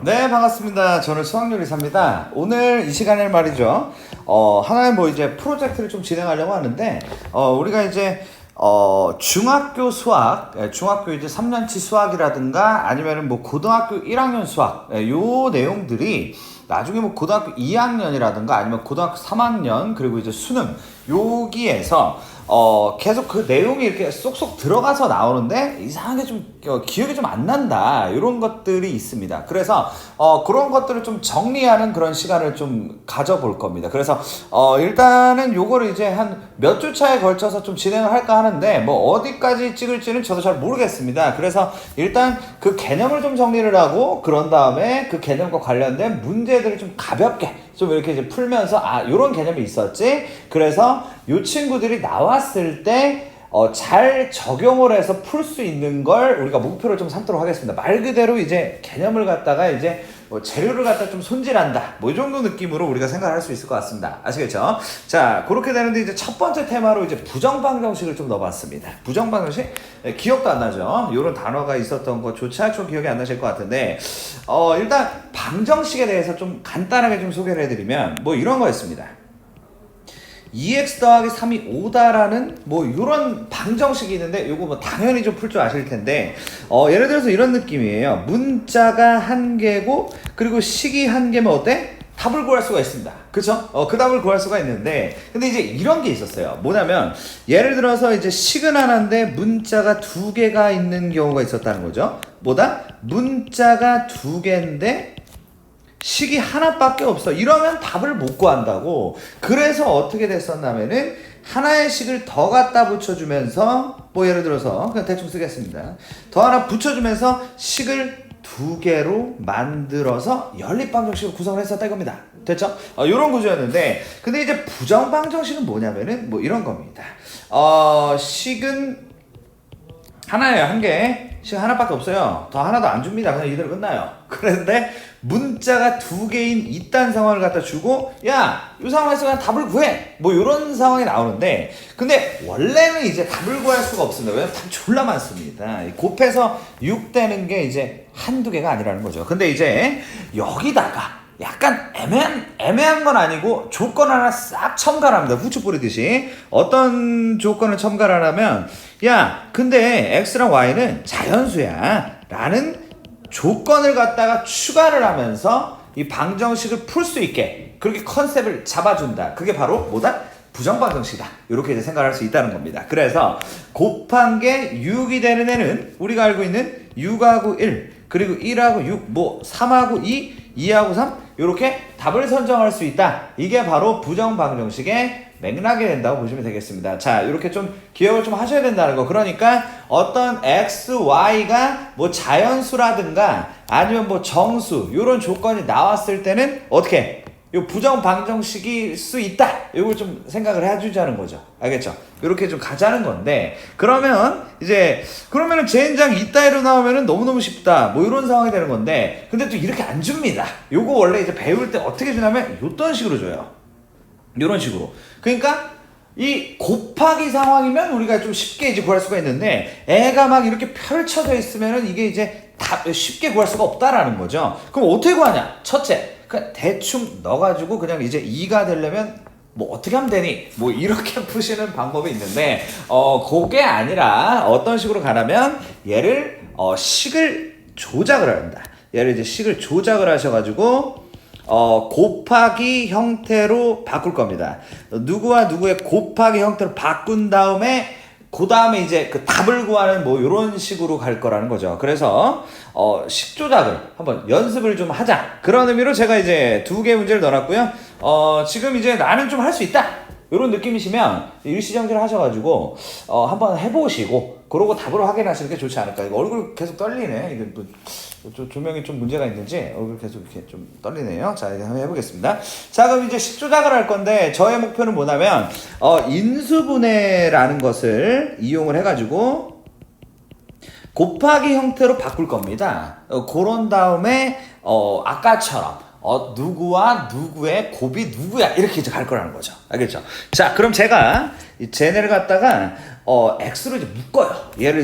네, 반갑습니다. 저는 수학요리사입니다. 오늘 이 시간에 말이죠. 하나의 뭐 이제 프로젝트를 좀 진행하려고 하는데, 우리가 이제, 중학교 수학, 중학교 이제 3년치 수학이라든가 아니면은 뭐 고등학교 1학년 수학, 요 내용들이 나중에 뭐 고등학교 2학년이라든가 아니면 고등학교 3학년 그리고 이제 수능 여기에서 계속 그 내용이 이렇게 쏙쏙 들어가서 나오는데 이상하게 좀 기억이 좀 안 난다 이런 것들이 있습니다. 그래서 그런 것들을 좀 정리하는 그런 시간을 좀 가져볼 겁니다. 그래서 일단은 요거를 이제 한 몇 주차에 걸쳐서 좀 진행을 할까 하는데 뭐 어디까지 찍을지는 저도 잘 모르겠습니다. 그래서 일단 그 개념을 좀 정리를 하고 그런 다음에 그 개념과 관련된 문제들을 좀 가볍게 좀 이렇게 이제 풀면서 요런 개념이 있었지. 그래서 요 친구들이 나왔을 때 잘 적용을 해서 풀 수 있는 걸 우리가 목표를 좀 삼도록 하겠습니다. 말 그대로 이제 개념을 갖다가 이제 뭐 재료를 갖다 좀 손질한다. 뭐 이 정도 느낌으로 우리가 생각할 수 있을 것 같습니다. 아시겠죠? 자, 그렇게 되는데 이제 첫 번째 테마로 이제 부정방정식을 좀 넣어봤습니다. 부정방정식? 기억도 안 나죠? 이런 단어가 있었던 것조차 좀 기억이 안 나실 것 같은데, 일단 방정식에 대해서 좀 간단하게 좀 소개를 해드리면 뭐 이런 거였습니다. 2x 더하기 3이 5다라는 뭐 이런 방정식이 있는데 요거 뭐 당연히 좀 풀 줄 아실 텐데 예를 들어서 이런 느낌이에요. 문자가 한 개고 그리고 식이 한 개면 어때? 답을 구할 수가 있습니다. 그쵸? 그 답을 구할 수가 있는데 근데 이제 이런 게 있었어요. 뭐냐면 예를 들어서 이제 식은 하나인데 문자가 두 개가 있는 경우가 있었다는 거죠. 뭐다? 문자가 두 개인데 식이 하나밖에 없어. 이러면 답을 못 구한다고. 그래서 어떻게 됐었냐면은 하나의 식을 더 갖다 붙여주면서 뭐 예를 들어서 그냥 대충 쓰겠습니다. 더 하나 붙여주면서 식을 두 개로 만들어서 연립방정식을 구성을 했었다 이겁니다. 됐죠? 요런 구조였는데 근데 이제 부정방정식은 뭐냐면은 뭐 이런 겁니다. 식은 하나예요. 한 개. 식 하나밖에 없어요. 더 하나도 안 줍니다. 그냥 이대로 끝나요. 그런데 문자가 두 개인 이딴 상황을 갖다 주고 야, 이 상황에서 그냥 답을 구해. 뭐 이런 상황이 나오는데 근데 원래는 이제 답을 구할 수가 없습니다. 왜냐면 답이 졸라 많습니다. 곱해서 6 되는 게 이제 한두 개가 아니라는 거죠. 근데 이제 여기다가 약간 애매한 건 아니고 조건 하나 싹 첨가합니다. 후추 뿌리듯이. 어떤 조건을 첨가하냐면 야 근데 x랑 y는 자연수야 라는 조건을 갖다가 추가를 하면서 이 방정식을 풀 수 있게 그렇게 컨셉을 잡아준다. 그게 바로 뭐다? 부정방정식이다. 이렇게 이제 생각할 수 있다는 겁니다. 그래서 곱한 게 6이 되는 애는 우리가 알고 있는 6하고 1 그리고 1하고 6 뭐 3하고 2 2하고 3 이렇게 답을 선정할 수 있다. 이게 바로 부정방정식의 맥락이 된다고 보시면 되겠습니다. 자, 이렇게 좀 기억을 좀 하셔야 된다는 거. 그러니까 어떤 x, y가 뭐 자연수라든가 아니면 뭐 정수 이런 조건이 나왔을 때는 어떻게? 이 부정방정식일 수 있다. 이걸 좀 생각을 해주자는 거죠. 알겠죠? 이렇게 좀 가자는 건데 그러면은 젠장 이따위로 나오면은 너무너무 쉽다. 뭐 이런 상황이 되는 건데 근데 또 이렇게 안 줍니다. 요거 원래 이제 배울 때 어떻게 주냐면 요런 식으로 줘요. 요런 식으로. 그러니까 이 곱하기 상황이면 우리가 좀 쉽게 이제 구할 수가 있는데 애가 막 이렇게 펼쳐져 있으면은 이게 이제 쉽게 구할 수가 없다라는 거죠. 그럼 어떻게 구하냐? 첫째, 그냥 대충 넣어가지고 그냥 이제 2가 되려면 뭐 어떻게 하면 되니? 뭐 이렇게 푸시는 방법이 있는데 그게 아니라 어떤 식으로 가냐면 얘를 식을 조작을 한다. 얘를 이제 식을 조작을 하셔가지고 곱하기 형태로 바꿀 겁니다. 누구와 누구의 곱하기 형태로 바꾼 다음에 그 다음에 이제 그 답을 구하는 뭐 이런 식으로 갈 거라는 거죠. 그래서 식 조작을 한번 연습을 좀 하자. 그런 의미로 제가 이제 두 개의 문제를 넣어놨고요. 지금 이제 나는 좀 할 수 있다. 이런 느낌이시면 일시정지를 하셔가지고 한번 해보시고 그러고 답으로 확인하시는 게 좋지 않을까. 이거 얼굴 계속 떨리네. 이게 뭐 조명이 좀 문제가 있는지 얼굴 계속 이렇게 좀 떨리네요. 자, 이제 한번 해보겠습니다. 자, 그럼 이제 식 조작을 할 건데 저의 목표는 뭐냐면 인수분해라는 것을 이용을 해가지고 곱하기 형태로 바꿀 겁니다. 그런 다음에 아까처럼 누구와 누구의 곱이 누구야 이렇게 이제 갈 거라는 거죠. 알겠죠? 자, 그럼 제가 쟤네를 갖다가 x로 이제 묶어요. 얘를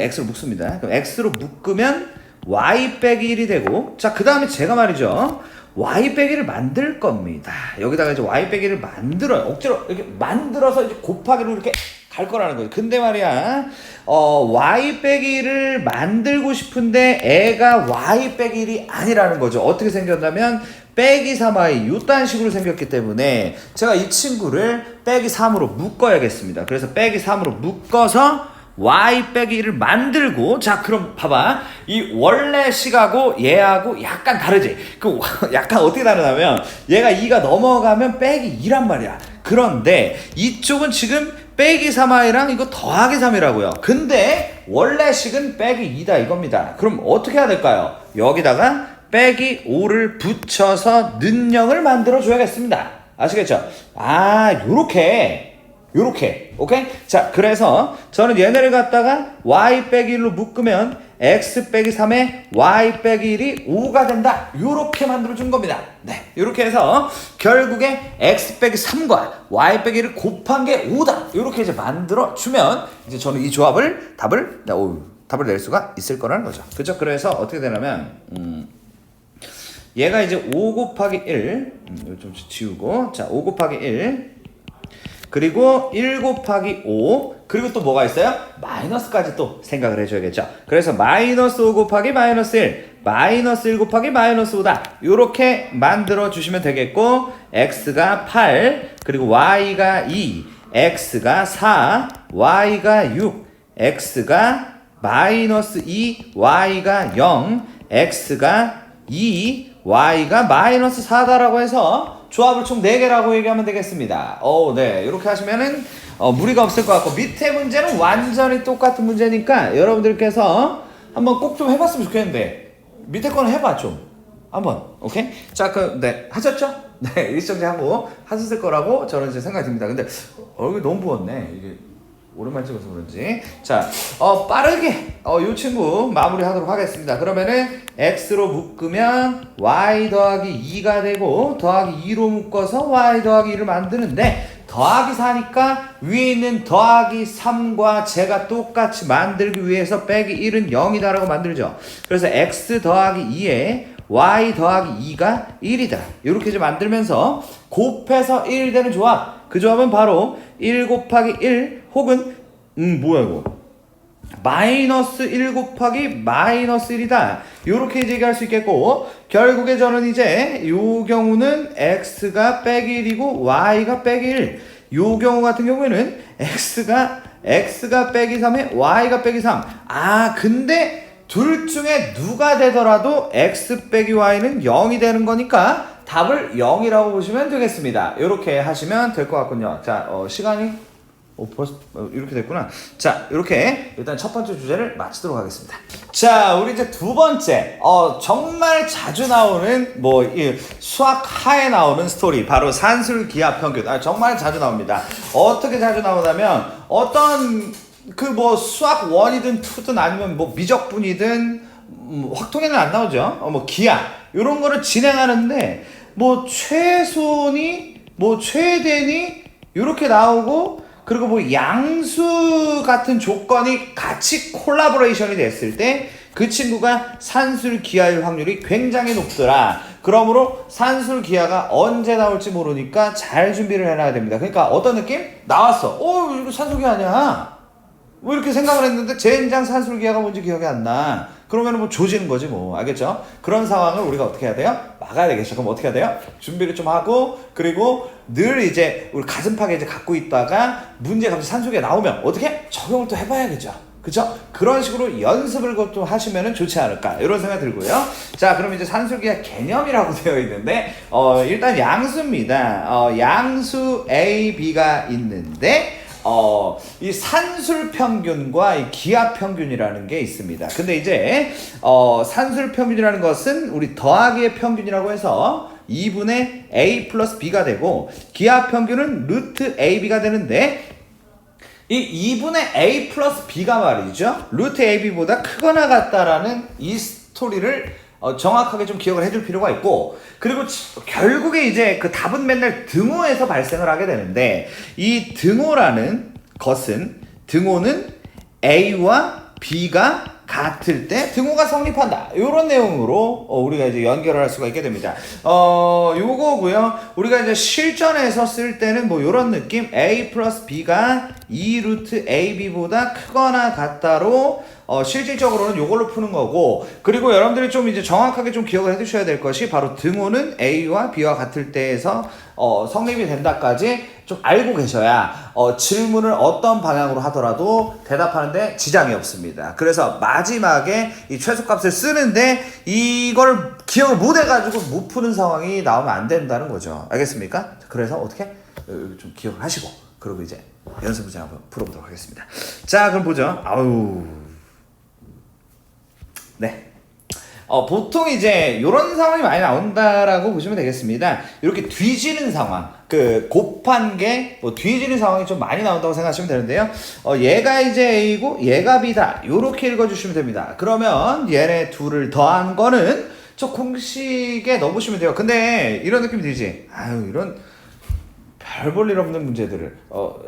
x로 묶습니다. 그럼 x로 묶으면 y 빼기 1이 되고, 자, 그 다음에 제가 말이죠. y 빼기를 만들 겁니다. 여기다가 이제 y 빼기를 만들어요. 억지로 이렇게 만들어서 이제 곱하기로 이렇게 갈 거라는 거죠. 근데 말이야, y 빼기를 만들고 싶은데 애가 y 빼기 1이 아니라는 거죠. 어떻게 생겼냐면, 빼기 3y 요딴 식으로 생겼기 때문에 제가 이 친구를 빼기 3으로 묶어야겠습니다. 그래서 빼기 3으로 묶어서 y 빼기 1을 만들고, 자, 그럼 봐봐. 이 원래 식하고 얘하고 약간 다르지? 그 약간 어떻게 다르냐면, 얘가 2가 넘어가면 빼기 2란 말이야. 그런데 이쪽은 지금 빼기 3y랑 이거 더하기 3이라고요. 근데 원래 식은 빼기 2다 이겁니다. 그럼 어떻게 해야 될까요? 여기다가 빼기 5를 붙여서 는영을 만들어 줘야겠습니다. 아시겠죠? 요렇게, 오케이? 자, 그래서 저는 얘네를 갖다가 y 빼기 1로 묶으면 x 빼기 3에 y 빼기 1이 5가 된다. 요렇게 만들어 준 겁니다. 네, 요렇게 해서 결국에 x 빼기 3과 y 빼기 1을 곱한 게 5다. 요렇게 이제 만들어 주면 이제 저는 이 조합을 답을 낼 수가 있을 거라는 거죠. 그죠? 그래서 어떻게 되냐면 얘가 이제 5 곱하기 1, 이거 좀 지우고, 자, 5 곱하기 1, 그리고 1 곱하기 5, 그리고 또 뭐가 있어요? 마이너스까지 또 생각을 해줘야겠죠. 그래서 마이너스 5 곱하기 마이너스 1, 마이너스 1 곱하기 마이너스 5다. 요렇게 만들어 주시면 되겠고, x가 8, 그리고 y가 2, x가 4, y가 6, x가 마이너스 2, y가 0, x가 2, y가 마이너스 4다라고 해서 조합을 총 4개라고 얘기하면 되겠습니다. 네. 이렇게 하시면은 무리가 없을 것 같고, 밑에 문제는 완전히 똑같은 문제니까 여러분들께서 한번 꼭 좀 해봤으면 좋겠는데, 밑에 거는 해봐 좀 한번. 오케이? 자, 네, 하셨죠? 네, 일정제하고 하셨을 거라고 저는 이제 생각이 듭니다. 근데 얼굴이 너무 부었네. 이게 오랜만에 찍어서 그런지. 자, 빠르게 요 친구 마무리하도록 하겠습니다. 그러면은 x로 묶으면 y 더하기 2가 되고, 더하기 2로 묶어서 y 더하기 2를 만드는데, 더하기 4니까 위에 있는 더하기 3과 제가 똑같이 만들기 위해서 빼기 1은 0이다라고 만들죠. 그래서 x 더하기 2에 y 더하기 2가 1이다. 이렇게 이제 만들면서 곱해서 1 되는 조합. 그 조합은 바로 1 곱하기 1 혹은 뭐야 이거? 마이너스 1 곱하기 마이너스 1이다. 요렇게 이제 얘기할 수 있겠고, 결국에 저는 이제 요 경우는 x가 빼기 1이고 y가 빼기 1. 요 경우 같은 경우에는 x가 빼기 3에 y가 빼기 3. 근데 둘 중에 누가 되더라도 x 빼기 y는 0이 되는 거니까 답을 0이라고 보시면 되겠습니다. 이렇게 하시면 될 것 같군요. 자, 시간이 벌써 이렇게 됐구나. 자, 이렇게 일단 첫 번째 주제를 마치도록 하겠습니다. 자, 우리 이제 두 번째, 정말 자주 나오는 이 수학 하에 나오는 스토리, 바로 산술 기하 평균. 정말 자주 나옵니다. 어떻게 자주 나오냐면, 어떤 수학 1이든 2든 아니면 미적분이든 확통에는 안 나오죠. 기하 이런 거를 진행하는데, 최소니 최대니 이렇게 나오고, 그리고 양수 같은 조건이 같이 콜라보레이션이 됐을 때 그 친구가 산술 기하일 확률이 굉장히 높더라. 그러므로 산술 기하가 언제 나올지 모르니까 잘 준비를 해놔야 됩니다. 그러니까 어떤 느낌? 나왔어. 이거 산술 기하 아니야. 뭐 이렇게 생각을 했는데 젠장 산술 기하가 뭔지 기억이 안 나. 그러면 조지는 거지 알겠죠? 그런 상황을 우리가 어떻게 해야 돼요? 막아야 되겠죠. 그럼 어떻게 해야 돼요? 준비를 좀 하고, 그리고 늘 이제 우리 가슴팍에 이제 갖고 있다가 문제가 산술 기하 나오면 어떻게? 적용을 또 해봐야겠죠. 그죠? 그런 식으로 연습을 좀 하시면 좋지 않을까, 이런 생각 들고요. 자, 그럼 이제 산술기하 개념이라고 되어 있는데, 일단 양수입니다. 양수 A, B가 있는데, 이 산술 평균과 이 기하 평균이라는 게 있습니다. 근데 이제, 산술 평균이라는 것은 우리 더하기의 평균이라고 해서 2분의 A 플러스 B가 되고, 기하 평균은 루트 AB가 되는데, 이 2분의 A 플러스 B가 말이죠, 루트 AB보다 크거나 같다라는 이 스토리를 정확하게 좀 기억을 해줄 필요가 있고, 그리고 결국에 이제 그 답은 맨날 등호에서 발생을 하게 되는데, 이 등호라는 것은, 등호는 A와 B가 같을 때 등호가 성립한다. 이런 내용으로 우리가 이제 연결을 할 수가 있게 됩니다. 요거고요. 우리가 이제 실전에서 쓸 때는 뭐 이런 느낌, a 플러스 b가 2 루트 ab보다 크거나 같다로 실질적으로는 요걸로 푸는 거고, 그리고 여러분들이 좀 이제 정확하게 좀 기억을 해 두셔야 될 것이 바로 등호는 a와 b와 같을 때에서 성립이 된다까지 좀 알고 계셔야 질문을 어떤 방향으로 하더라도 대답하는데 지장이 없습니다. 그래서 마지막에 이 최소값을 쓰는데 이걸 기억을 못 해가지고 못 푸는 상황이 나오면 안 된다는 거죠. 알겠습니까? 그래서 어떻게 좀 기억을 하시고, 그리고 이제 연습 문제 한번 풀어보도록 하겠습니다. 자, 그럼 보죠. 네. 보통 이제 이런 상황이 많이 나온다라고 보시면 되겠습니다. 이렇게 뒤지는 상황, 그 곱한 게 뒤지는 상황이 좀 많이 나온다고 생각하시면 되는데요. 얘가 이제 A고 얘가 B다. 이렇게 읽어주시면 됩니다. 그러면 얘네 둘을 더한 거는 저 공식에 넣어보시면 돼요. 근데 이런 느낌이 들지? 이런 별 볼 일 없는 문제들을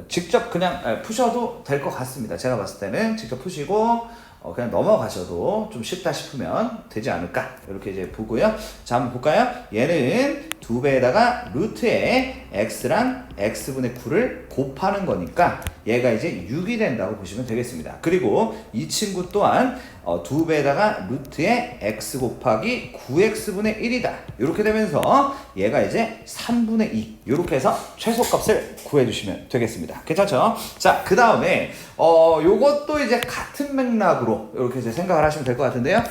직접 그냥 푸셔도 될 것 같습니다. 제가 봤을 때는 직접 푸시고 그냥 넘어가셔도 좀 쉽다 싶으면 되지 않을까, 이렇게 이제 보고요. 자, 한번 볼까요? 얘는 2배에다가 루트에 x랑 x분의 9를 곱하는 거니까 얘가 이제 6이 된다고 보시면 되겠습니다. 그리고 이 친구 또한 2배에다가 루트에 x 곱하기 9x분의 1이다. 이렇게 되면서 얘가 이제 3분의 2. 이렇게 해서 최소값을 구해주시면 되겠습니다. 괜찮죠? 자, 그 다음에 요것도 이제 같은 맥락으로 이렇게 이제 생각을 하시면 될 것 같은데요.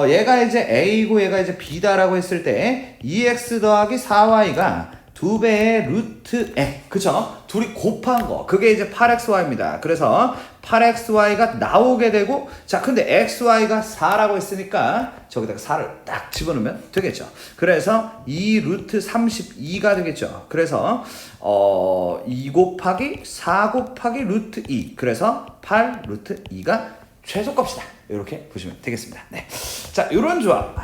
얘가 이제 a고 얘가 이제 b다라고 했을 때 2x 더하기 4y가 2배의 루트에, 그쵸? 둘이 곱한 거, 그게 이제 8xy입니다. 그래서 8xy가 나오게 되고, 자, 근데 xy가 4라고 했으니까 저기다가 4를 딱 집어넣으면 되겠죠. 그래서 2 루트 32가 되겠죠. 그래서 2 곱하기 4 곱하기 루트 2, 그래서 8 루트 2가 최소값이다. 이렇게 보시면 되겠습니다. 네. 자, 요런 조합.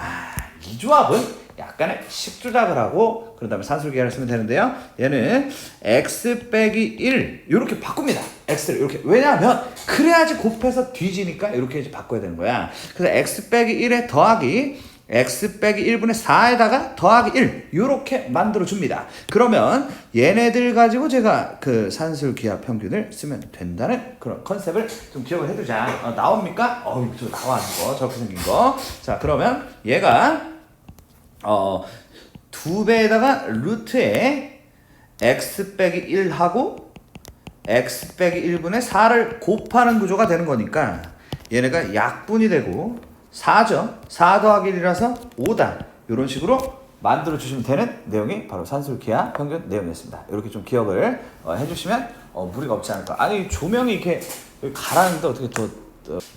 이 조합은 약간의 식조작을 하고 그런 다음에 산술기하를 쓰면 되는데요. 얘는 x 빼기 1 이렇게 바꿉니다. x를 이렇게, 왜냐하면 그래야지 곱해서 뒤지니까 이렇게 이제 바꿔야 되는 거야. 그래서 x 빼기 1에 더하기 x 빼기 1분의 4에다가 더하기 1 이렇게 만들어 줍니다. 그러면 얘네들 가지고 제가 그 산술기하 평균을 쓰면 된다는 그런 컨셉을 좀 기억을 해두자. 나옵니까? 저 나와 있는 거, 저렇게 생긴 거. 자, 그러면 얘가 2배에다가 루트에 x 빼기 1하고 x 빼기 1분의 4를 곱하는 구조가 되는 거니까 얘네가 약분이 되고 4죠. 4 더하기 1이라서 5다. 이런 식으로 만들어 주시면 되는 내용이 바로 산술기하 평균 내용이었습니다. 이렇게 좀 기억을 해주시면 무리가 없지 않을까. 아니, 조명이 이렇게 가라앉는데 어떻게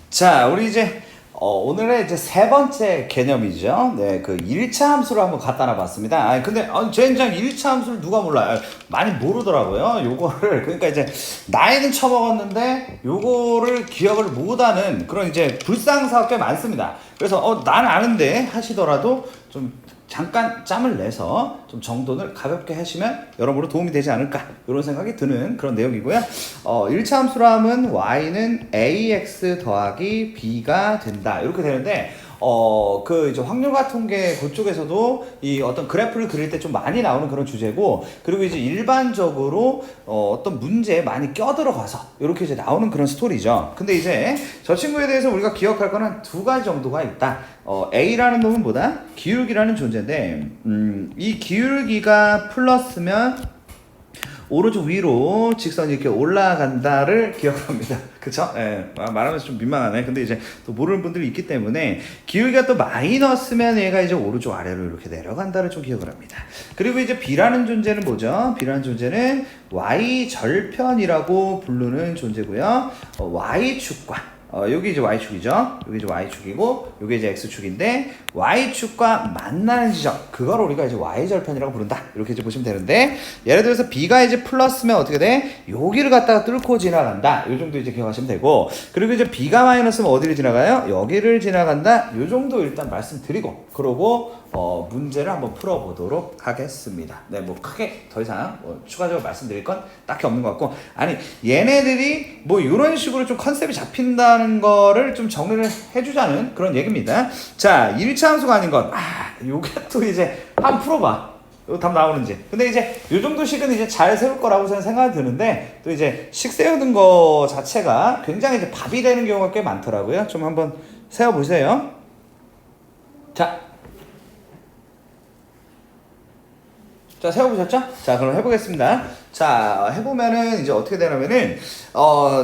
자, 우리 이제 오늘의 이제 세 번째 개념이죠. 네, 그 1차 함수를 한번 갖다 놔봤습니다. 근데 젠장 1차 함수를 누가 몰라요? 많이 모르더라고요. 요거를, 그러니까 이제 나이는 처먹었는데 요거를 기억을 못하는 그런 이제 불상사가 꽤 많습니다. 그래서 난 아는데 하시더라도 좀 잠깐 짬을 내서 좀 정돈을 가볍게 하시면 여러모로 도움이 되지 않을까, 이런 생각이 드는 그런 내용이고요. 1차 함수로 하면 y는 ax 더하기 b가 된다. 이렇게 되는데 그 이제 확률과 통계 그쪽에서도 이 어떤 그래프를 그릴 때 좀 많이 나오는 그런 주제고, 그리고 이제 일반적으로 어떤 문제에 많이 껴들어가서 이렇게 이제 나오는 그런 스토리죠. 근데 이제 저 친구에 대해서 우리가 기억할 거는 두 가지 정도가 있다. A라는 놈은 뭐다? 기울기라는 존재인데, 이 기울기가 플러스면 오른쪽 위로 직선이 이렇게 올라간다를 기억합니다. 그쵸? 예, 말하면서 좀 민망하네. 근데 이제 또 모르는 분들이 있기 때문에 기울기가 또 마이너스면 얘가 이제 오른쪽 아래로 이렇게 내려간다를 좀 기억을 합니다. 그리고 이제 B라는 존재는 뭐죠? B라는 존재는 Y절편이라고 부르는 존재고요. Y축과 여기 이제 Y축이죠. 여기 이제 Y축이고, 여기 이제 X축인데, Y축과 만나는 지점, 그걸 우리가 이제 Y절편이라고 부른다. 이렇게 이제 보시면 되는데, 예를 들어서 B가 이제 플러스면 어떻게 돼? 여기를 갖다가 뚫고 지나간다. 요 정도 이제 기억하시면 되고, 그리고 이제 B가 마이너스면 어디를 지나가요? 여기를 지나간다. 요 정도 일단 말씀드리고, 그러고, 문제를 한번 풀어보도록 하겠습니다. 네, 뭐 크게 더 이상 뭐 추가적으로 말씀드릴 건 딱히 없는 것 같고, 아니 얘네들이 뭐 이런 식으로 좀 컨셉이 잡힌다는 거를 좀 정리를 해주자는 그런 얘기입니다. 자, 1차 함수가 아닌 건 요게 또 이제 한번 풀어봐. 요 답 나오는지. 근데 이제 요 정도 식은 이제 잘 세울 거라고 저는 생각이 드는데, 또 이제 식 세우는 거 자체가 굉장히 이제 밥이 되는 경우가 꽤 많더라고요. 좀 한번 세워보세요. 자, 세워보셨죠? 자, 그럼 해보겠습니다. 자, 해보면은 이제 어떻게 되냐면은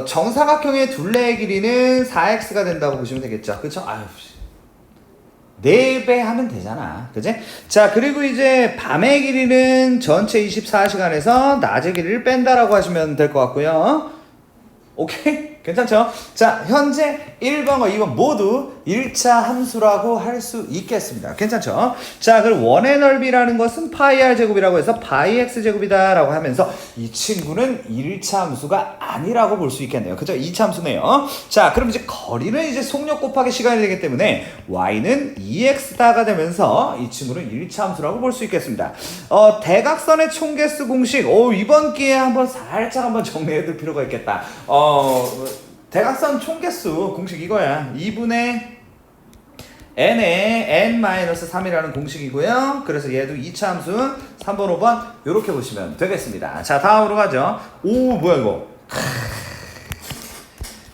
정사각형의 둘레의 길이는 4x가 된다고 보시면 되겠죠. 그쵸? 아유, 4배 하면 되잖아. 그지? 자, 그리고 이제 밤의 길이는 전체 24시간에서 낮의 길이를 뺀다라고 하시면 될 것 같고요. 오케이? 괜찮죠? 자, 현재 1번과 2번 모두 1차 함수라고 할 수 있겠습니다. 괜찮죠? 자, 그럼 원의 넓이라는 것은 파이 r 제곱이라고 해서 파이 x 제곱이다 라고 하면서 이 친구는 1차 함수가 아니라고 볼 수 있겠네요. 그죠? 2차 함수네요. 자, 그럼 이제 거리는 이제 속력 곱하기 시간이 되기 때문에 y는 2x다가 되면서 이 친구는 1차 함수라고 볼 수 있겠습니다. 대각선의 총개수 공식, 이번 기회에 한번 살짝 한번 정리해 둘 필요가 있겠다. 대각선 총개수 공식 이거야. 2분의 n의 n-3이라는 공식이고요. 그래서 얘도 2차 함수 3번, 5번 이렇게 보시면 되겠습니다. 자, 다음으로 가죠. 오, 뭐야 이거.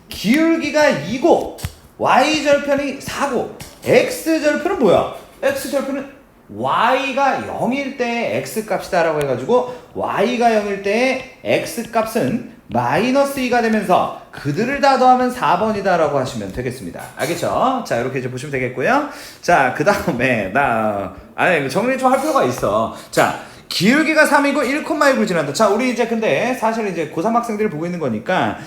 기울기가 2고 y절편이 4고 x절편은 뭐야? x절편은 y가 0일 때 x값이다 라고 해가지고 y가 0일 때 x값은 마이너스 2가 되면서 그들을 다 더하면 4번이다 라고 하시면 되겠습니다. 알겠죠? 자, 이렇게 이제 보시면 되겠고요. 자, 그 다음에 정리 좀 할 필요가 있어. 자, 기울기가 3이고 1,1을 지난다. 자, 우리 이제 근데 사실 이제 고3 학생들이 보고 있는 거니까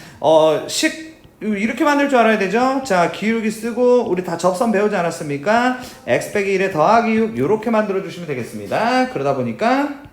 이렇게 만들 줄 알아야 되죠? 자, 기울기 쓰고 우리 다 접선 배우지 않았습니까? x 빼기 1에 더하기 6 이렇게 만들어 주시면 되겠습니다. 그러다 보니까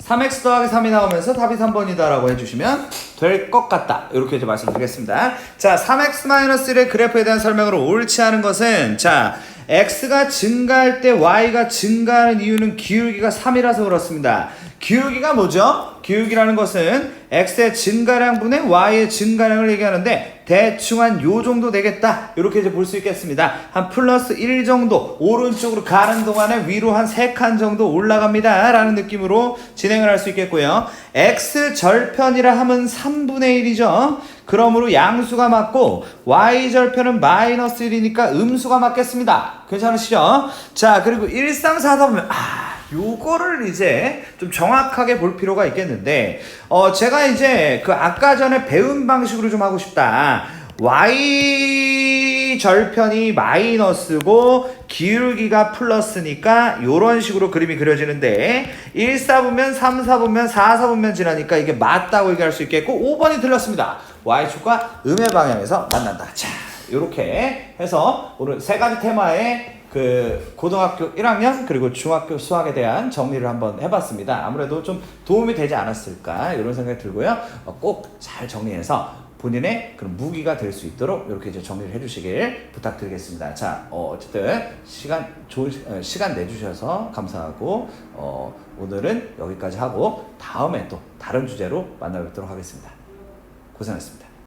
3x 더하기 3이 나오면서 답이 3번이다 라고 해주시면 될 것 같다. 이렇게 이제 말씀드리겠습니다. 자, 3x-1의 그래프에 대한 설명으로 옳지 않은 것은, 자, x가 증가할 때 y가 증가하는 이유는 기울기가 3이라서 그렇습니다. 기울기가 뭐죠? 기울기라는 것은 x의 증가량분의 y의 증가량을 얘기하는데 대충 한 요 정도 되겠다. 이렇게 이제 볼 수 있겠습니다. 한 플러스 1 정도 오른쪽으로 가는 동안에 위로 한 3칸 정도 올라갑니다. 라는 느낌으로 진행을 할 수 있겠고요. x절편이라 하면 3분의 1이죠. 그러므로 양수가 맞고 y절편은 마이너스 1이니까 음수가 맞겠습니다. 괜찮으시죠? 자, 그리고 1, 3, 4다 보면 요거를 이제 좀 정확하게 볼 필요가 있겠는데, 제가 이제 그 아까 전에 배운 방식으로 좀 하고 싶다. y절편이 마이너스고 기울기가 플러스니까 요런 식으로 그림이 그려지는데 1, 4분면 3, 4분면 4, 4분면 지나니까 이게 맞다고 얘기할 수 있겠고 5번이 틀렸습니다. y축과 음의 방향에서 만난다. 자, 요렇게 해서 오늘 세 가지 테마에 그 고등학교 1학년 그리고 중학교 수학에 대한 정리를 한번 해봤습니다. 아무래도 좀 도움이 되지 않았을까 이런 생각이 들고요. 꼭 잘 정리해서 본인의 그런 무기가 될 수 있도록 이렇게 이제 정리를 해주시길 부탁드리겠습니다. 자, 어쨌든 좋은 시간 내주셔서 감사하고 오늘은 여기까지 하고 다음에 또 다른 주제로 만나 뵙도록 하겠습니다. 고생하셨습니다.